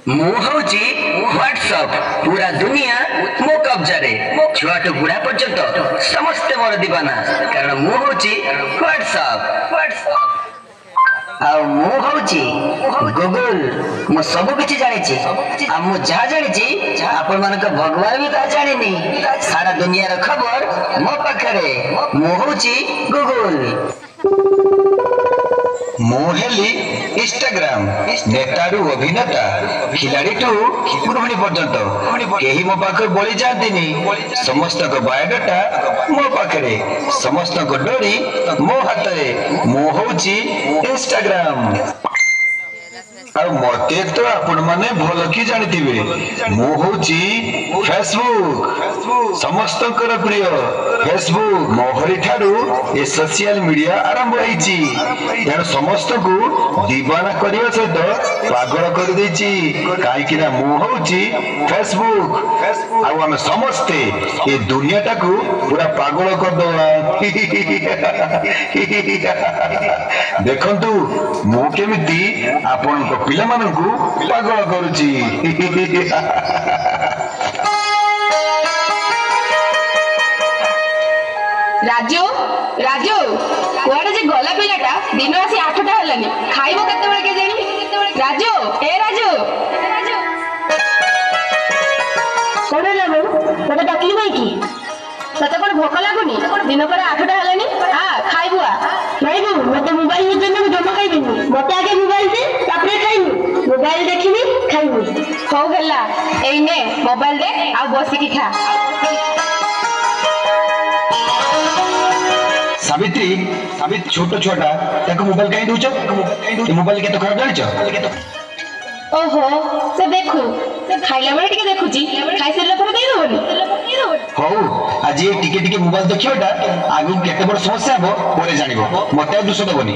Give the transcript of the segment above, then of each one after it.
मु हूँ व्हाट्सएप पूरा दुनिया मो कब्जा रे छुआ टू बुढ़ा पर्यंत समस्ते मोर दीवाना कारण मु हूँ व्हाट्सएप मु हूँ गूगल मु सब किछि जानिछि आ मु जहा जानिछि आपण मानक भगवान भी ता जानिनी सारा दुनिया रो खबर मो पाखरे मु हूँ गूगल मोहेली इंस्टाग्राम नेतारू अभिनेता खिलाड़ी टू गृहिणी पर्यंत केही मो पाखे बळी जातिनी समस्त को बायोडाटा मो पाखरे समस्त को डोरी मो हातरे मो होची इंस्टाग्राम आ मते तो आपण माने भलो की जानिथिबे मो होची फेसबुक समस्त कर प्रिय फेसबुक मोहरी ठारू ए सोशल मीडिया आरंभ होईची यार समस्त को दीवाना करिया सहित पागल कर देची काई कि ना मो होची फेसबुक आ हम समस्ते ए दुनिया टाकू पूरा पागल कर दवा देखंतु मो केमिति आपण को पिला मानकू पागल करूची राजू राजू कुआडे जे गला पिलाटा दिन आसी 8टा हलानी खाइबो केते बेले के जानी राजू ए राजू कोन लागो तते डाकली भाई की तते कोन भोक लागुनी दिन पर 8टा हलानी हां खाइबो खाइबो मते मोबाइल में जन्म जमा खाइबिनी मते आगे मोबाइल दे तापरे खाइबो मोबाइल देखिनी खाइबो हो गला एइने मोबाइल दे आ बसी की खा सावित्री छोट छोटा ताको मोबाइल कहीं दूचो मोबाइल के तो खराब जानिचो ओहो से देखू से खाइला बेले टिके देखुची खाइ सल्ला पर देई दोनी हो आज ये टिके टिके मोबाइल देखियोटा आगु केते बड़ समस्या हो परे जानिबो मते दुसो दबनी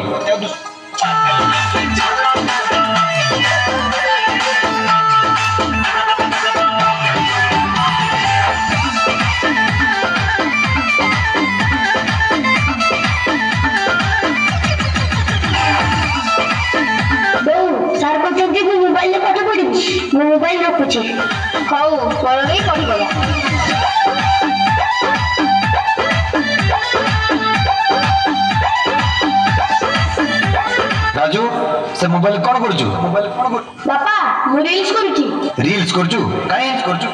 मोबाइल में पाठ पढ़ी मोबाइल रखुची हाउ पढ़े पढ़ी गला राजू से मोबाइल कोन करजु बापा मु रील्स करछु काहे करछु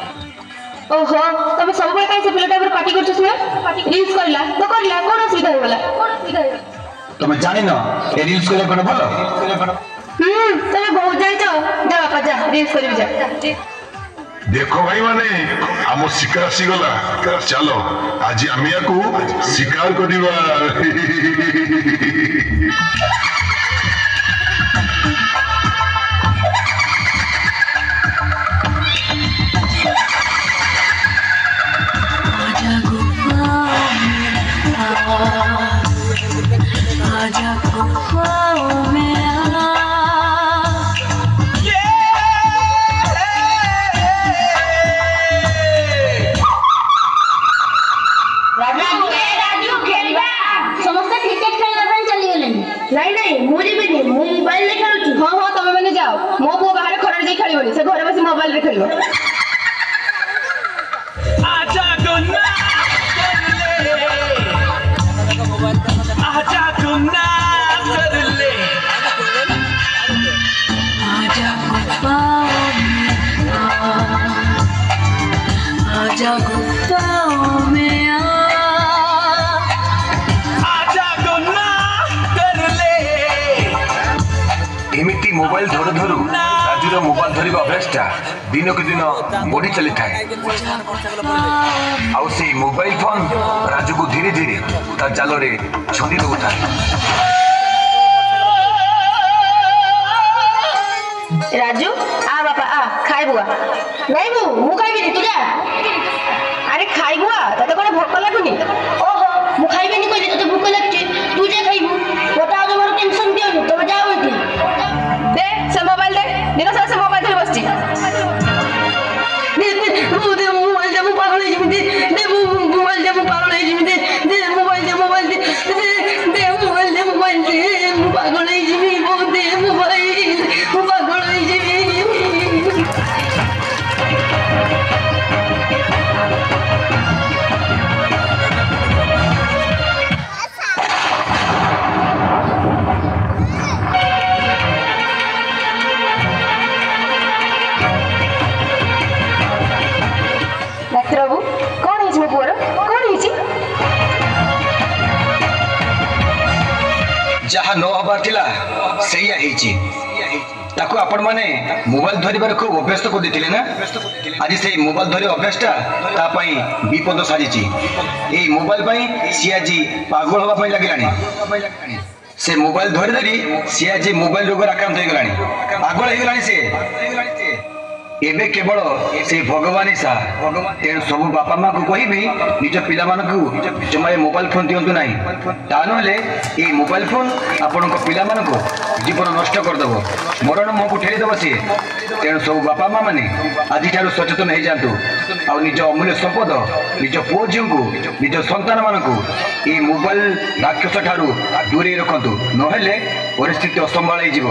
ओहो तबे सब बेले काहे से पिलटा पर पार्टी करछस ना रील्स करला कोन असुविधा हो गला तुम जानि न ए रील्स करे कोन भलो तबे बहुत जाई जा बापा जा रील्स करी जा देखो भाई माने हम शिकार आसी गला चलो आज आमिया को शिकार करिबा आजा गुफाओं में मोबाइल खेलुची हाँ हाँ तमे मैंने जाओ मो बो बाहर खरड़ दे खेलिबनी से घरे बसी मोबाइल रे खेलिबो आजा गुना आजा गुना कर ले आजा गुफाओं में आजा गुफाओं में एमिति मोबाइल धरु धरु राजूर मोबाइल धरिबा अभ्यासटा दिन को दिन बढ़ी चली थाए आउ से मोबाइल फोन राजू को धीरे धीरे ता जाल रे छंदी दउता राजू आ बापा आ खाइबुआ नहीं बु मु खाइबी तू जा अरे खाइबुआ तते कोन भूख लागुनी ओहो मु खाइबेनी कहि तते भूख लागछि तू जा खाइबु ओटा आज मोर टेंशन दियो तब जाओ इति दे से मोबाइल दे दिन सारा से मोबाइल धरि बसछि दे मोबाइल दे मु पागल है जिमि दे मोबाइल दे मु पागल है जिमि दे मोबाइल दे मोबाइल दे मोबाइल दे मोबाइल दे मु पागल है जिमि दे मोबाइल मु पागल है जिमि ଯାହା ନ ହବାର ଥିଲା ସେଇଆ ହେଇଛି। ତାକୁ ଆପଣ ମାନେ ମୋବାଇଲ ଧରିବାରେ ଖୁବ ଅଭ୍ୟସ୍ତ କରିଦେଇଥିଲେ ନା? ଆଜି ସେଇ ମୋବାଇଲ ଧରିବା ଅଭ୍ୟାସଟା ତା ପାଇଁ ବିପଦ ସାଜିଛି। ଏଇ ମୋବାଇଲ ପାଇଁ ସିଏ ଆଜି ପାଗଳ ହବା ପାଇଁ ଲାଗିଲାଣି। ସେ ମୋବାଇଲ ଧରି ଧରି ସିଏ ଆଜି ମୋବାଇଲ ରୋଗରେ ଆକ୍ରାନ୍ତ ହେଇଗଲାଣି, ପାଗଳ ହେଇଗଲାଣି ସେ। ଏବେ କେବଳ ସେ ଭଗବାନ ହିଁ ସାହା। ତେଣୁ ସବୁ ବାପା ମାଙ୍କୁ କହିବି ନିଜ ପିଲାମାନଙ୍କୁ ଜମା ଏ ମୋବାଇଲ ଫୋନ ଦିଅନ୍ତୁ ନାହିଁ। ତା ନହେଲେ ଏଇ ମୋବାଇଲ ଫୋନ ଆପଣଙ୍କ ପିଲାମାନଙ୍କୁ ଜୀବନ ନଷ୍ଟ କରିଦେବ, ମରଣ ମୁହଁକୁ ଠେଲିଦେବ ସିଏ। ତେଣୁ ସବୁ ବାପା ମା ମାନେ ଆଜିଠାରୁ ସଚେତନ ହେଇଯାଆନ୍ତୁ, ଆଉ ନିଜ ଅମୂଲ୍ୟ ସମ୍ପଦ ନିଜ ପୁଅ ଝିଅଙ୍କୁ ନିଜ ସନ୍ତାନ ମାନଙ୍କୁ ଏଇ ମୋବାଇଲ ରାକ୍ଷସ ଠାରୁ ଦୂରେଇ ରଖନ୍ତୁ, ନହେଲେ ପରିସ୍ଥିତି ଅସମ୍ଭାଳ ହେଇଯିବ।